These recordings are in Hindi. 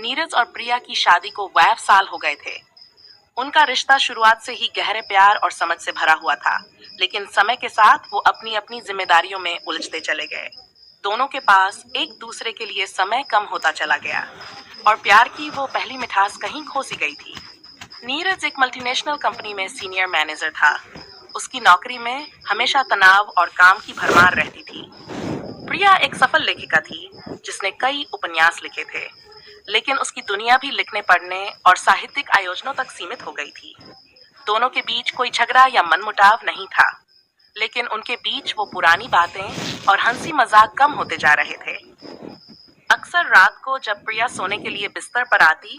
नीरज और प्रिया की शादी को 12 साल हो गए थे। उनका रिश्ता शुरुआत से ही गहरे प्यार और समझ से भरा हुआ था, लेकिन समय के साथ वो अपनी अपनी जिम्मेदारियों में उलझते चले गए। दोनों के पास एक दूसरे के लिए समय कम होता चला गया और प्यार की वो पहली मिठास कहीं खो सी गई थी। नीरज एक मल्टीनेशनल कंपनी में सीनियर मैनेजर था। उसकी नौकरी में हमेशा तनाव और काम की भरमार रहती थी। प्रिया एक सफल लेखिका थी जिसने कई उपन्यास लिखे थे, लेकिन उसकी दुनिया भी लिखने पढ़ने और साहित्यिक आयोजनों तक सीमित हो गई थी। दोनों के बीच कोई झगड़ा या मनमुटाव नहीं था, लेकिन उनके बीच वो पुरानी बातें और हंसी मजाक कम होते जा रहे थे। अक्सर रात को जब प्रिया सोने के लिए बिस्तर पर आती,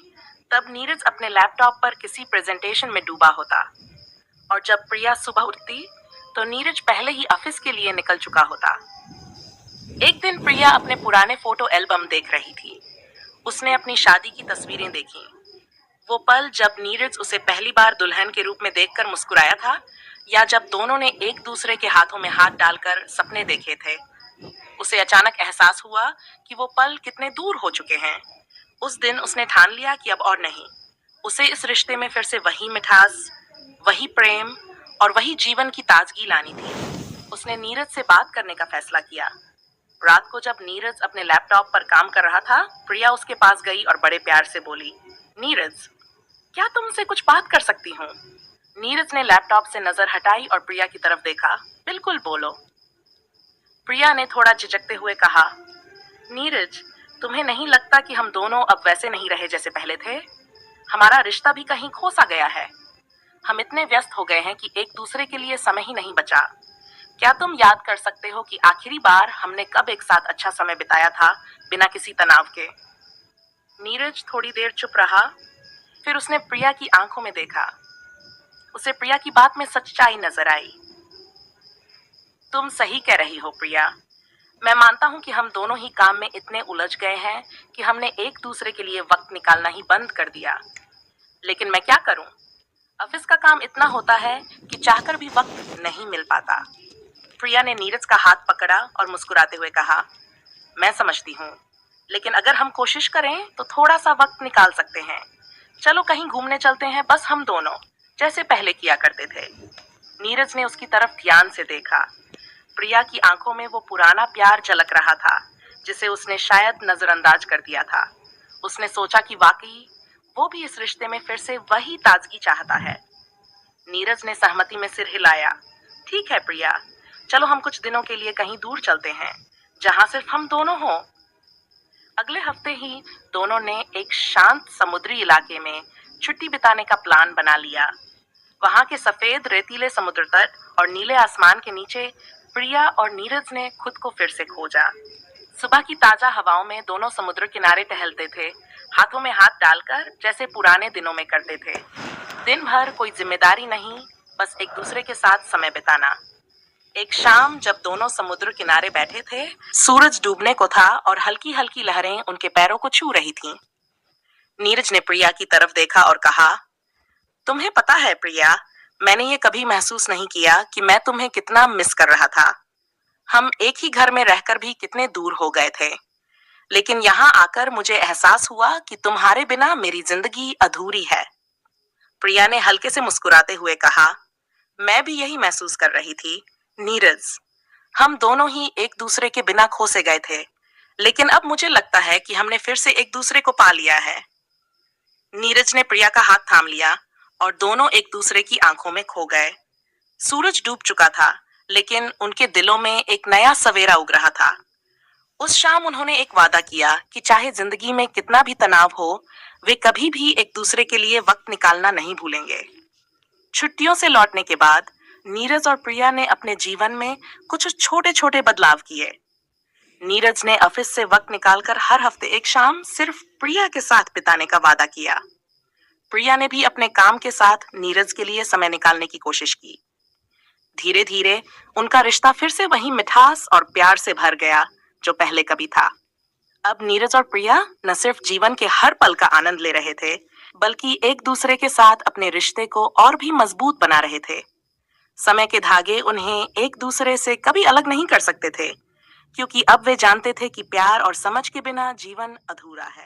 तब नीरज अपने लैपटॉप पर किसी प्रेजेंटेशन में डूबा होता, और जब प्रिया सुबह उठती तो नीरज पहले ही ऑफिस के लिए निकल चुका होता। एक दिन प्रिया अपने पुराने फोटो एल्बम देख रही थी। उसने अपनी शादी की तस्वीरें देखी। वो पल जब नीरज उसे पहली बार दुल्हन के रूप में देखकर मुस्कुराया था, या जब दोनों ने एक दूसरे के हाथों में हाथ डालकर सपने देखे थे। उसे अचानक एहसास हुआ कि वो पल कितने दूर हो चुके हैं। उस दिन उसने ठान लिया कि अब और नहीं। उसे इस रिश्ते में फिर से वही मिठास, वही प्रेम और वही जीवन की ताजगी लानी थी। उसने नीरज से बात करने का फैसला किया। रात को जब नीरज अपने लैपटॉप पर काम कर रहा था, प्रिया उसके पास गई और बड़े प्यार से बोली, नीरज, क्या तुमसे कुछ बात कर सकती हूँ? नीरज ने लैपटॉप से नजर हटाई और प्रिया की तरफ देखा। बिल्कुल, बोलो। प्रिया ने थोड़ा झिझकते हुए कहा, नीरज, तुम्हें नहीं लगता कि हम दोनों अब वैसे नहीं रहे जैसे पहले थे? हमारा रिश्ता भी कहीं खो सा गया है। हम इतने व्यस्त हो गए हैं कि एक दूसरे के लिए समय ही नहीं बचा। क्या तुम याद कर सकते हो कि आखिरी बार हमने कब एक साथ अच्छा समय बिताया था, बिना किसी तनाव के? नीरज थोड़ी देर चुप रहा, फिर उसने प्रिया की आंखों में देखा। उसे प्रिया की बात में सच्चाई नजर आई। तुम सही कह रही हो प्रिया। मैं मानता हूँ कि हम दोनों ही काम में इतने उलझ गए हैं कि हमने एक दूसरे के लिए वक्त निकालना ही बंद कर दिया। लेकिन मैं क्या करूं? ऑफिस का काम इतना होता है कि चाहकर भी वक्त नहीं मिल पाता। प्रिया ने नीरज का हाथ पकड़ा और मुस्कुराते हुए कहा, मैं समझती हूँ, लेकिन अगर हम कोशिश करें तो थोड़ा सा वक्त निकाल सकते हैं। चलो कहीं घूमने चलते हैं, बस हम दोनों, जैसे पहले किया करते थे। नीरज ने उसकी तरफ ध्यान से देखा। प्रिया की आंखों में वो पुराना प्यार झलक रहा था, जिसे उसने शायद नजरअंदाज कर दिया था। उसने सोचा कि वाकई वो भी इस रिश्ते में फिर से वही ताजगी चाहता है। नीरज ने सहमति में सिर हिलाया। ठीक है प्रिया, चलो हम कुछ दिनों के लिए कहीं दूर चलते हैं, जहां सिर्फ हम दोनों हों। अगले हफ्ते ही दोनों ने एक शांत समुद्री इलाके में छुट्टी बिताने का प्लान बना लिया। वहां के सफेद रेतीले समुद्र तट और नीले आसमान के नीचे प्रिया और नीरज ने खुद को फिर से खोजा। सुबह की ताजा हवाओं में दोनों समुद्र किनारे टहलते थे, हाथों में हाथ डालकर, जैसे पुराने दिनों में करते थे। दिन भर कोई जिम्मेदारी नहीं, बस एक दूसरे के साथ समय बिताना। एक शाम जब दोनों समुद्र किनारे बैठे थे, सूरज डूबने को था और हल्की हल्की लहरें उनके पैरों को छू रही थीं। नीरज ने प्रिया की तरफ देखा और कहा, तुम्हें पता है प्रिया, मैंने ये कभी महसूस नहीं किया कि मैं तुम्हें कितना मिस कर रहा था। हम एक ही घर में रहकर भी कितने दूर हो गए थे, लेकिन यहाँ आकर मुझे एहसास हुआ कि तुम्हारे बिना मेरी जिंदगी अधूरी है। प्रिया ने हल्के से मुस्कुराते हुए कहा, मैं भी यही महसूस कर रही थी नीरज। हम दोनों ही एक दूसरे के बिना खो से गए थे, लेकिन अब मुझे लगता है कि हमने फिर से एक दूसरे को पा लिया है। नीरज ने प्रिया का हाथ थाम लिया और दोनों एक दूसरे की आंखों में खो गए। सूरज डूब चुका था, लेकिन उनके दिलों में एक नया सवेरा उग रहा था। उस शाम उन्होंने एक वादा किया कि चाहे जिंदगी में कितना भी तनाव हो, वे कभी भी एक दूसरे के लिए वक्त निकालना नहीं भूलेंगे। छुट्टियों से लौटने के बाद नीरज और प्रिया ने अपने जीवन में कुछ छोटे छोटे बदलाव किए। नीरज ने ऑफिस से वक्त निकालकर हर हफ्ते एक शाम सिर्फ प्रिया के साथ बिताने का वादा किया। प्रिया ने भी अपने काम के साथ नीरज के लिए समय निकालने की कोशिश की। धीरे धीरे उनका रिश्ता फिर से वही मिठास और प्यार से भर गया जो पहले कभी था। अब नीरज और प्रिया न सिर्फ जीवन के हर पल का आनंद ले रहे थे, बल्कि एक दूसरे के साथ अपने रिश्ते को और भी मजबूत बना रहे थे। समय के धागे उन्हें एक दूसरे से कभी अलग नहीं कर सकते थे, क्योंकि अब वे जानते थे कि प्यार और समझ के बिना जीवन अधूरा है।